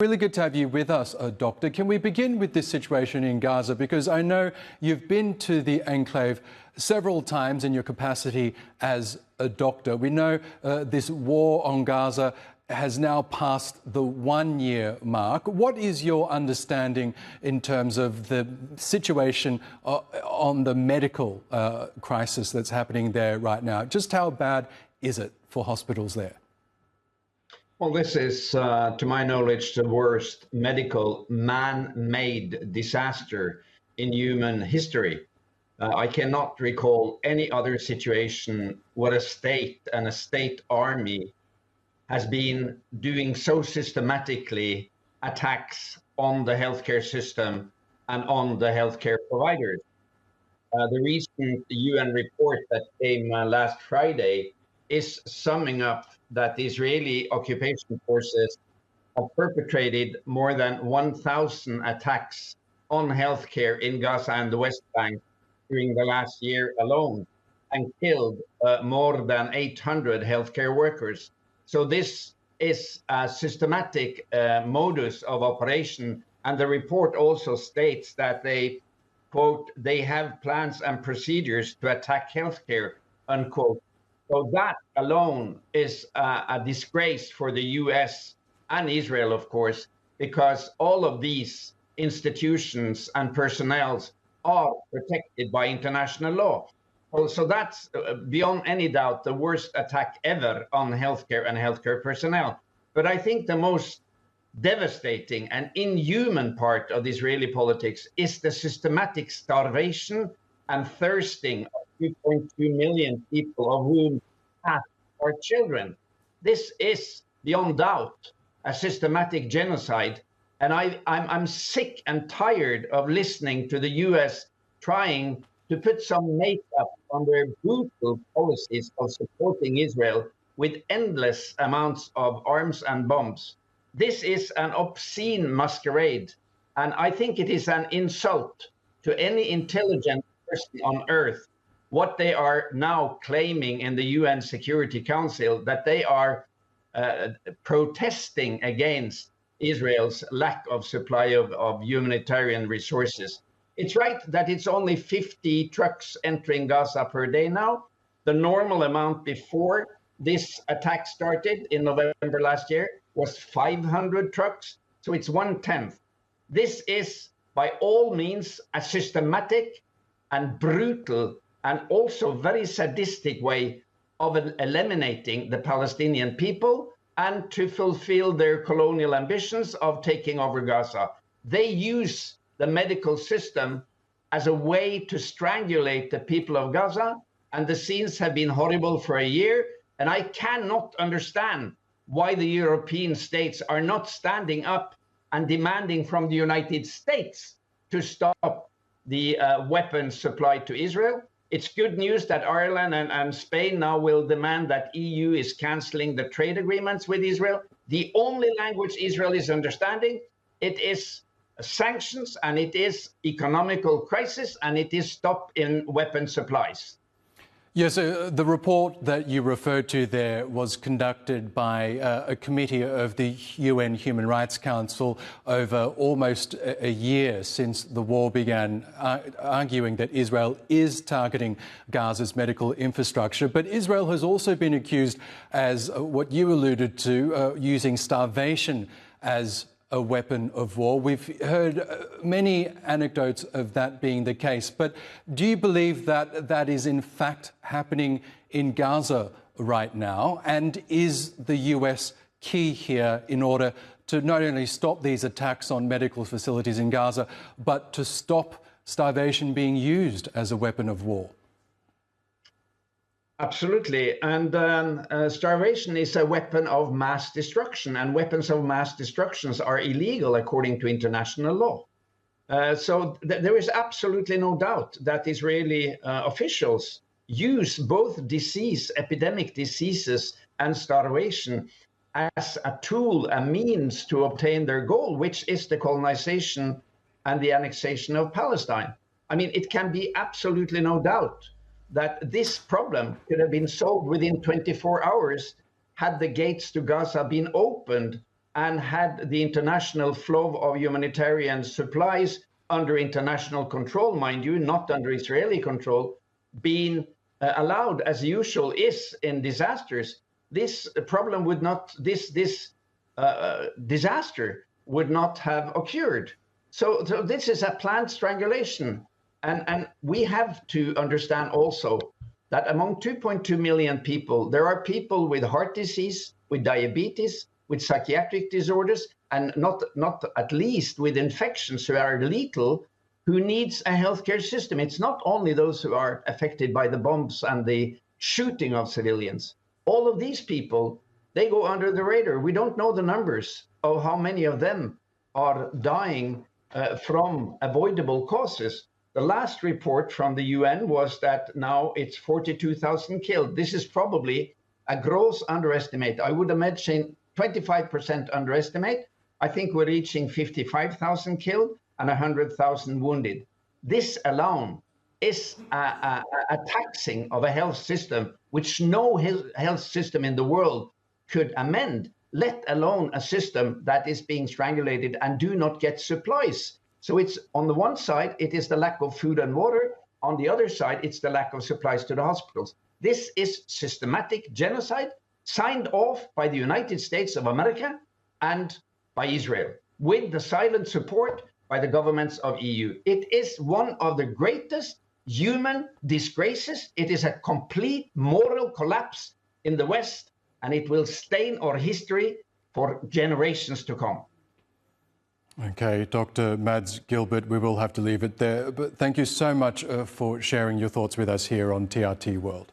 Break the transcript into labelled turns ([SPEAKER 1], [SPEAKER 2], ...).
[SPEAKER 1] Really good to have you with us, Doctor. Can we begin with this situation in Gaza? Because I know you've been to the enclave several times in your capacity as a doctor. We know this war on Gaza has now passed the 1-year mark. What is your understanding in terms of the situation on the medical crisis that's happening there right now? Just how bad is it for hospitals there?
[SPEAKER 2] Well, this is, to my knowledge, the worst medical man-made disaster in human history. I cannot recall any other situation where a state and a state army has been doing so systematically attacks on the healthcare system and on the healthcare providers. The recent UN report that came last Friday is summing up that the Israeli occupation forces have perpetrated more than 1,000 attacks on healthcare in Gaza and the West Bank during the last year alone, and killed more than 800 healthcare workers. So this is a systematic modus of operation, and the report also states that they, quote, they have plans and procedures to attack healthcare, unquote. So that alone is a disgrace for the US and Israel, of course, because all of these institutions and personnel are protected by international law. So that's beyond any doubt the worst attack ever on healthcare and healthcare personnel. But I think the most devastating and inhuman part of the Israeli politics is the systematic starvation and thirsting of 2.2 million people, of whom half are children. This is beyond doubt a systematic genocide. And I'm sick and tired of listening to the US trying to put some makeup on their brutal policies of supporting Israel with endless amounts of arms and bombs. This is an obscene masquerade, and I think it is an insult to any intelligent person on earth what they are now claiming in the UN Security Council, that they are protesting against Israel's lack of supply of humanitarian resources. It's right that it's only 50 trucks entering Gaza per day now. The normal amount before this attack started in November last year was 500 trucks, so it's 1/10. This is by all means a systematic and brutal and also very sadistic way of eliminating the Palestinian people and to fulfill their colonial ambitions of taking over Gaza. They use the medical system as a way to strangulate the people of Gaza, and the scenes have been horrible for a year, and I cannot understand why the European states are not standing up and demanding from the United States to stop the weapons supply to Israel. It's good news that Ireland and Spain now will demand that EU is canceling the trade agreements with Israel. The only language Israel is understanding, it is sanctions, and it is economical crisis, and it is stop in weapon supplies.
[SPEAKER 1] Yes, the report that you referred to there was conducted by a committee of the UN Human Rights Council over almost a year since the war began, arguing that Israel is targeting Gaza's medical infrastructure. But Israel has also been accused, as what you alluded to, using starvation as a weapon of war. We've heard many anecdotes of that being the case, but do you believe that that is in fact happening in Gaza right now? And is the US key here in order to not only stop these attacks on medical facilities in Gaza, but to stop starvation being used as a weapon of war?
[SPEAKER 2] Absolutely. And starvation is a weapon of mass destruction, and weapons of mass destruction are illegal according to international law. So there is absolutely no doubt that Israeli officials use both disease, epidemic diseases, and starvation as a tool, a means to obtain their goal, which is the colonization and the annexation of Palestine. I mean, it can be absolutely no doubt that this problem could have been solved within 24 hours had the gates to Gaza been opened and had the international flow of humanitarian supplies under international control, mind you, not under Israeli control, been allowed, as usual is in disasters, this problem would not, this disaster would not have occurred. So this is a planned strangulation. And we have to understand also that among 2.2 million people, there are people with heart disease, with diabetes, with psychiatric disorders, and not at least with infections who are lethal, who needs a healthcare system. It's not only those who are affected by the bombs and the shooting of civilians. All of these people, they go under the radar. We don't know the numbers of how many of them are dying from avoidable causes. The last report from the UN was that now it's 42,000 killed. This is probably a gross underestimate. I would imagine 25% underestimate. I think we're reaching 55,000 killed and 100,000 wounded. This alone is a taxing of a health system which no health system in the world could amend, let alone a system that is being strangulated and do not get supplies. So it's on the one side, it is the lack of food and water. On the other side, it's the lack of supplies to the hospitals. This is systematic genocide signed off by the United States of America and by Israel, with the silent support by the governments of EU. It is one of the greatest human disgraces. It is a complete moral collapse in the West, and it will stain our history for generations to come.
[SPEAKER 1] Okay, Dr. Mads Gilbert, we will have to leave it there. But thank you so much for sharing your thoughts with us here on TRT World.